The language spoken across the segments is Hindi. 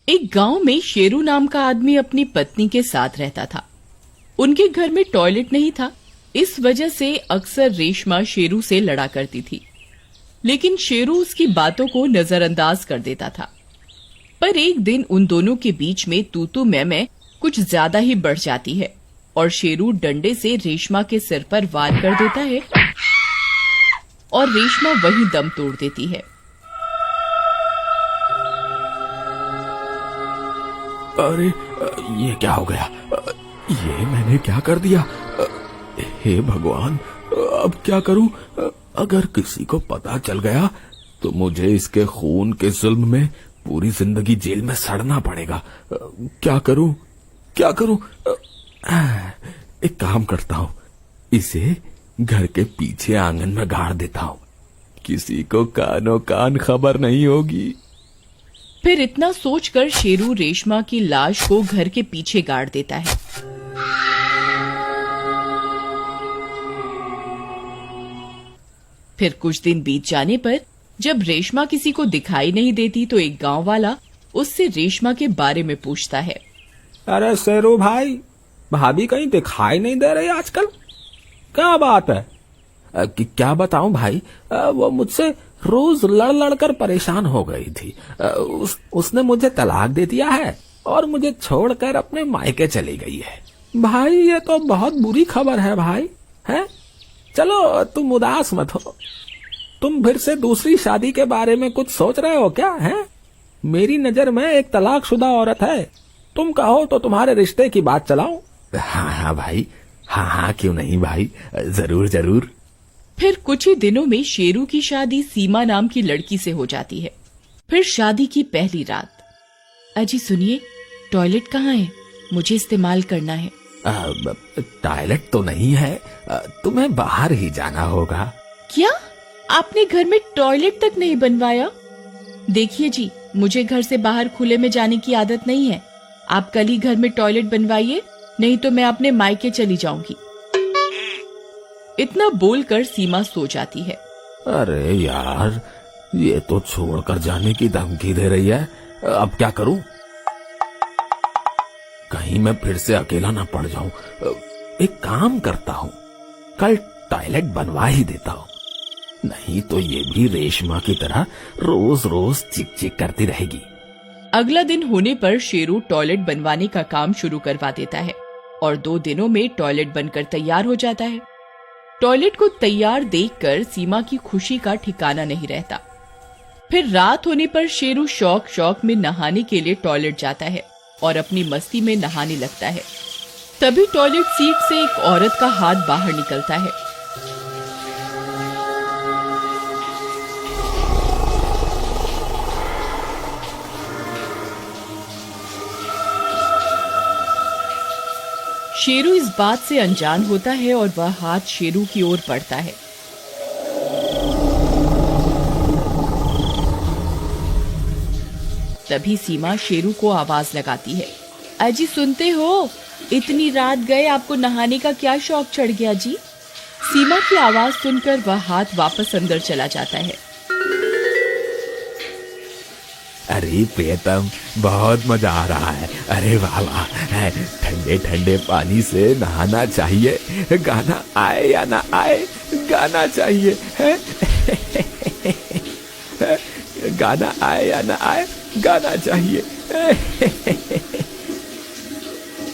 एक गांव में शेरू नाम का आदमी अपनी पत्नी के साथ रहता था। उनके घर में टॉयलेट नहीं था, इस वजह से अक्सर रेशमा शेरू से लड़ा करती थी, लेकिन शेरू उसकी बातों को नजरअंदाज कर देता था। पर एक दिन उन दोनों के बीच में तू मैं कुछ ज्यादा ही बढ़ जाती है और शेरू डंडे से रेशमा के सिर पर वार कर देता है और रेशमा वहीं दम तोड़ देती है। अरे ये क्या हो गया? ये मैंने क्या कर दिया? हे भगवान, अब क्या करूं? अगर किसी को पता चल गया तो मुझे इसके खून के जुल्म में पूरी जिंदगी जेल में सड़ना पड़ेगा। क्या करूं? क्या करूं? एक काम करता हूं, इसे घर के पीछे आंगन में गाड़ देता हूं, किसी को कानो कान खबर नहीं होगी। फिर इतना सोचकर शेरू रेशमा की लाश को घर के पीछे गाड़ देता है। फिर कुछ दिन बीत जाने पर जब रेशमा किसी को दिखाई नहीं देती तो एक गांव वाला उससे रेशमा के बारे में पूछता है। अरे शेरू भाई, भाभी कहीं दिखाई नहीं दे रही आजकल, क्या बात है? क्या बताऊं भाई, वो मुझसे रोज लड़ लड़ कर परेशान हो गई थी। उसने मुझे तलाक दे दिया है और मुझे छोड़कर अपने मायके चली गई है। भाई ये तो बहुत बुरी खबर है भाई। है, चलो तुम उदास मत हो। तुम फिर से दूसरी शादी के बारे में कुछ सोच रहे हो क्या? है, मेरी नजर में एक तलाकशुदा औरत है, तुम कहो तो तुम्हारे रिश्ते की बात चलाऊं? हाँ भाई, हाँ क्यों नहीं भाई, जरूर जरूर। फिर कुछ ही दिनों में शेरू की शादी सीमा नाम की लड़की से हो जाती है। फिर शादी की पहली रात। अजी सुनिए, टॉयलेट कहाँ है? मुझे इस्तेमाल करना है। टॉयलेट तो नहीं है, तुम्हें बाहर ही जाना होगा। क्या आपने घर में टॉयलेट तक नहीं बनवाया? देखिए जी, मुझे घर से बाहर खुले में जाने की आदत नहीं है। आप कल ही घर में टॉयलेट बनवाइए, नहीं तो मैं अपने मायके चली जाऊंगी। इतना बोलकर सीमा सो जाती है। अरे यार, ये तो छोड़कर जाने की धमकी दे रही है, अब क्या करूं? कहीं मैं फिर से अकेला ना पड़ जाऊं। एक काम करता हूं, कल टॉयलेट बनवा ही देता हूं, नहीं तो ये भी रेशमा की तरह रोज रोज चिक चिक करती रहेगी। अगला दिन होने पर शेरू टॉयलेट बनवाने का काम शुरू करवा देता है और 2 दिनों में टॉयलेट बनकर तैयार हो जाता है। टॉयलेट को तैयार देखकर सीमा की खुशी का ठिकाना नहीं रहता। फिर रात होने पर शेरू शौक में नहाने के लिए टॉयलेट जाता है और अपनी मस्ती में नहाने लगता है। तभी टॉयलेट सीट से एक औरत का हाथ बाहर निकलता है। शेरू इस बात से अनजान होता है और वह हाथ शेरू की ओर बढ़ता है। तभी सीमा शेरू को आवाज लगाती है। अजी सुनते हो, इतनी रात गए आपको नहाने का क्या शौक चढ़ गया जी? सीमा की आवाज सुनकर वह हाथ वापस अंदर चला जाता है। अरे प्रियतम, बहुत मजा आ रहा है। अरे वाह वाह, ठंडे ठंडे पानी से नहाना चाहिए, गाना आए या ना आए, गाना चाहिए है। गाना आए या ना आए, गाना चाहिए।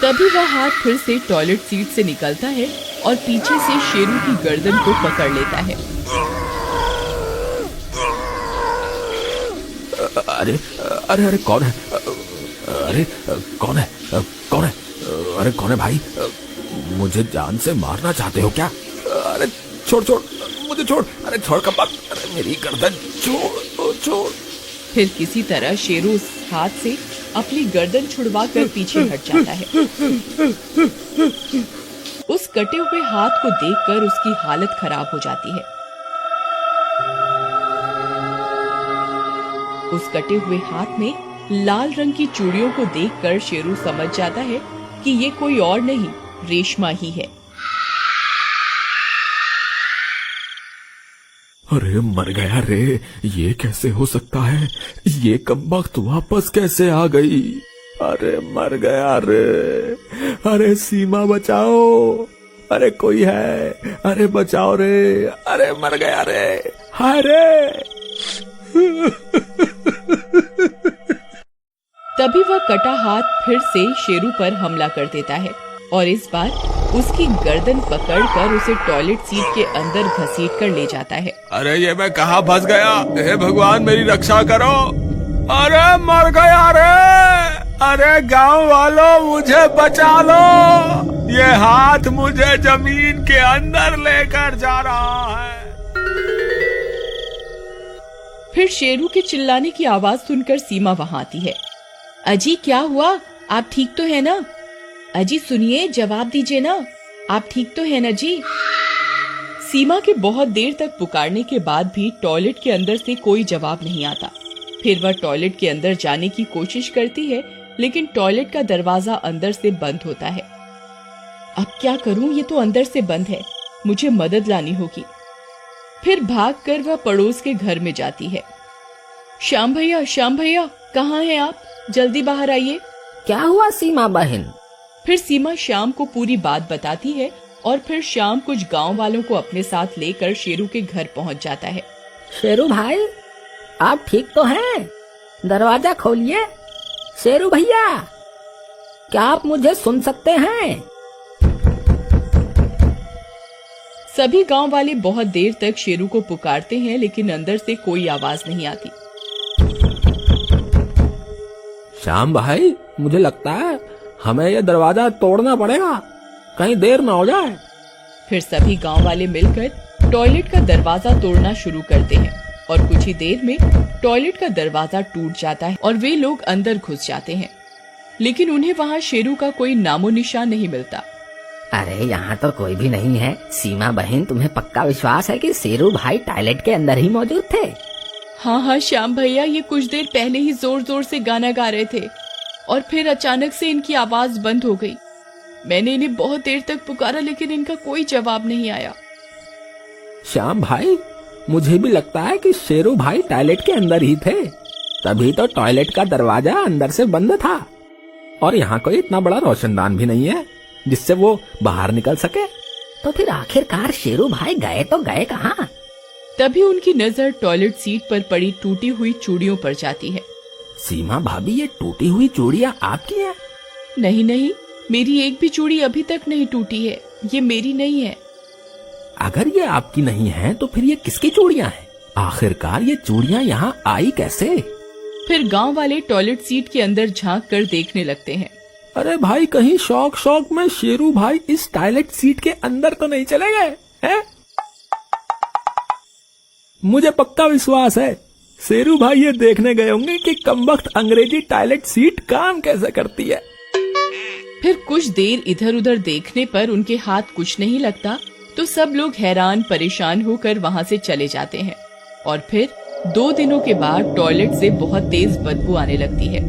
तभी वह हाथ फिर से टॉयलेट सीट से निकलता है और पीछे से शेरू की गर्दन को पकड़ लेता है। अरे अरे अरे कौन है? अरे कौन है? कौन है? अरे कौन है भाई? मुझे जान से मारना चाहते हो क्या? अरे छोड़ छोड़, मुझे छोड़। अरे छोड़ कब बात, अरे मेरी गर्दन छोड़ छोड़। फिर किसी तरह शेरू उस हाथ से अपनी गर्दन छुड़वा कर पीछे हट जाता है। उस कटे हुए हाथ को देखकर उसकी हालत खराब हो जाती है। उस कटे हुए हाथ में लाल रंग की चूड़ियों को देखकर शेरू समझ जाता है कि ये कोई और नहीं, रेशमा ही है। अरे मर गया रे, ये कैसे हो सकता है? ये कमबख्त वापस कैसे आ गई? अरे मर गया रे। अरे सीमा बचाओ, अरे कोई है, अरे बचाओ रे, अरे मर गया रे, हाय रे। तभी वह कटा हाथ फिर से शेरू पर हमला कर देता है और इस बार उसकी गर्दन पकड़कर उसे टॉयलेट सीट के अंदर घसीट कर ले जाता है। अरे ये मैं कहाँ फंस गया? हे भगवान मेरी रक्षा करो। अरे मर गया रे। अरे गांव वालों मुझे बचा लो, ये हाथ मुझे जमीन के अंदर लेकर जा रहा है। फिर शेरू के चिल्लाने की आवाज सुनकर सीमा वहां आती है। अजी क्या हुआ? आप ठीक तो है ना? अजी सुनिए, जवाब दीजिए ना, आप ठीक तो है ना जी? सीमा के बहुत देर तक पुकारने के बाद भी टॉयलेट के अंदर से कोई जवाब नहीं आता। फिर वह टॉयलेट के अंदर जाने की कोशिश करती है, लेकिन टॉयलेट का दरवाजा अंदर से बंद होता है। अब क्या करूं, ये तो अंदर से बंद है, मुझे मदद लानी होगी। फिर भागकर वह पड़ोस के घर में जाती है। श्याम भैया कहाँ हैं आप? जल्दी बाहर आइए। क्या हुआ सीमा बहन? फिर सीमा श्याम को पूरी बात बताती है और फिर श्याम कुछ गांव वालों को अपने साथ लेकर शेरू के घर पहुंच जाता है। शेरू भाई, आप ठीक तो हैं? दरवाजा खोलिए। शेरू भैया, क्या आप मुझे सुन सकते हैं? सभी गांव वाले बहुत देर तक शेरू को पुकारते हैं, लेकिन अंदर से कोई आवाज नहीं आती। श्याम भाई, मुझे लगता है हमें ये दरवाजा तोड़ना पड़ेगा, कहीं देर ना हो जाए। फिर सभी गांव वाले मिलकर टॉयलेट का दरवाजा तोड़ना शुरू करते हैं और कुछ ही देर में टॉयलेट का दरवाजा टूट जाता है और वे लोग अंदर घुस जाते हैं, लेकिन उन्हें वहां शेरू का कोई नामो निशान नहीं मिलता। अरे यहाँ तो कोई भी नहीं है। सीमा बहन, तुम्हें पक्का विश्वास है कि शेरू भाई टॉयलेट के अंदर ही मौजूद थे? हाँ श्याम भैया, ये कुछ देर पहले ही जोर जोर से गाना गा रहे थे और फिर अचानक से इनकी आवाज बंद हो गई। मैंने इन्हें बहुत देर तक पुकारा, लेकिन इनका कोई जवाब नहीं आया। श्याम भाई, मुझे भी लगता है कि शेरू भाई टॉयलेट के अंदर ही थे, तभी तो टॉयलेट का दरवाजा अंदर से बंद था और यहाँ कोई इतना बड़ा रोशनदान भी नहीं है जिससे वो बाहर निकल सके। तो फिर आखिरकार शेरू भाई गए तो गए कहाँ? तभी उनकी नजर टॉयलेट सीट पर पड़ी टूटी हुई चूड़ियों पर जाती है। सीमा भाभी, ये टूटी हुई चूड़ियाँ आपकी हैं? नहीं, मेरी एक भी चूड़ी अभी तक नहीं टूटी है, ये मेरी नहीं है। अगर ये आपकी नहीं है तो फिर ये किसकी चूड़ियाँ हैं? आखिरकार ये चूड़ियाँ यहाँ आई कैसे? फिर गांव वाले टॉयलेट सीट के अंदर झांक कर देखने लगते हैं। अरे भाई, कहीं शौक में शेरू भाई इस टॉयलेट सीट के अंदर तो नहीं चले गए हैं? मुझे पक्का विश्वास है शेरू भाई ये देखने गए होंगे कि कमबख्त अंग्रेजी टॉयलेट सीट काम कैसे करती है। फिर कुछ देर इधर उधर देखने पर उनके हाथ कुछ नहीं लगता, तो सब लोग हैरान परेशान होकर वहां से चले जाते हैं और फिर 2 दिनों के बाद टॉयलेट से बहुत तेज बदबू आने लगती है।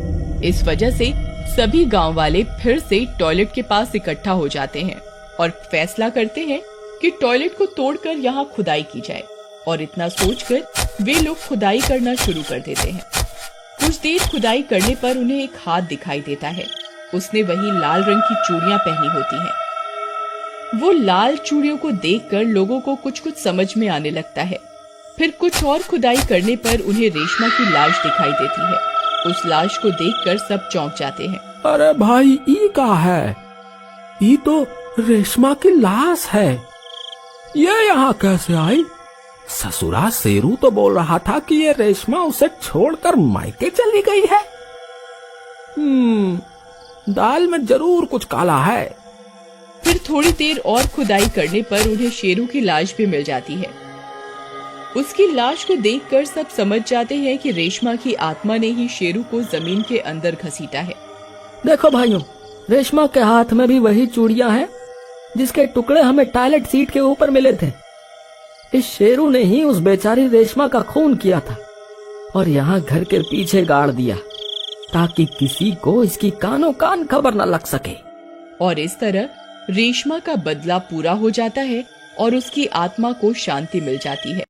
इस वजह से सभी गांव वाले फिर से टॉयलेट के पास इकट्ठा हो जाते हैं और फैसला करते हैं कि टॉयलेट को तोड़कर यहाँ खुदाई की जाए और इतना सोचकर वे लोग खुदाई करना शुरू कर देते हैं। कुछ देर खुदाई करने पर उन्हें एक हाथ दिखाई देता है। उसने वही लाल रंग की चूड़ियां पहनी होती हैं। वो लाल चूड़ियों को देखकर लोगों को कुछ समझ में आने लगता है। फिर कुछ और खुदाई करने पर उन्हें रेशमा की लाश दिखाई देती है। उस लाश को देखकर सब चौंक जाते हैं। अरे भाई, ई का है? ई तो रेशमा की लाश है। ये यहाँ कैसे आई? ससुरा शेरू तो बोल रहा था कि ये रेशमा उसे छोड़कर मायके चली गई है। दाल में जरूर कुछ काला है। फिर थोड़ी देर और खुदाई करने पर उन्हें शेरू की लाश भी मिल जाती है। उसकी लाश को देखकर सब समझ जाते हैं कि रेशमा की आत्मा ने ही शेरू को जमीन के अंदर घसीटा है। देखो भाइयों, रेशमा के हाथ में भी वही चूड़ियां हैं जिसके टुकड़े हमें टॉयलेट सीट के ऊपर मिले थे। इस शेरू ने ही उस बेचारी रेशमा का खून किया था और यहाँ घर के पीछे गाड़ दिया ताकि किसी को इसकी कानों कान खबर न लग सके। और इस तरह रेशमा का बदला पूरा हो जाता है और उसकी आत्मा को शांति मिल जाती है।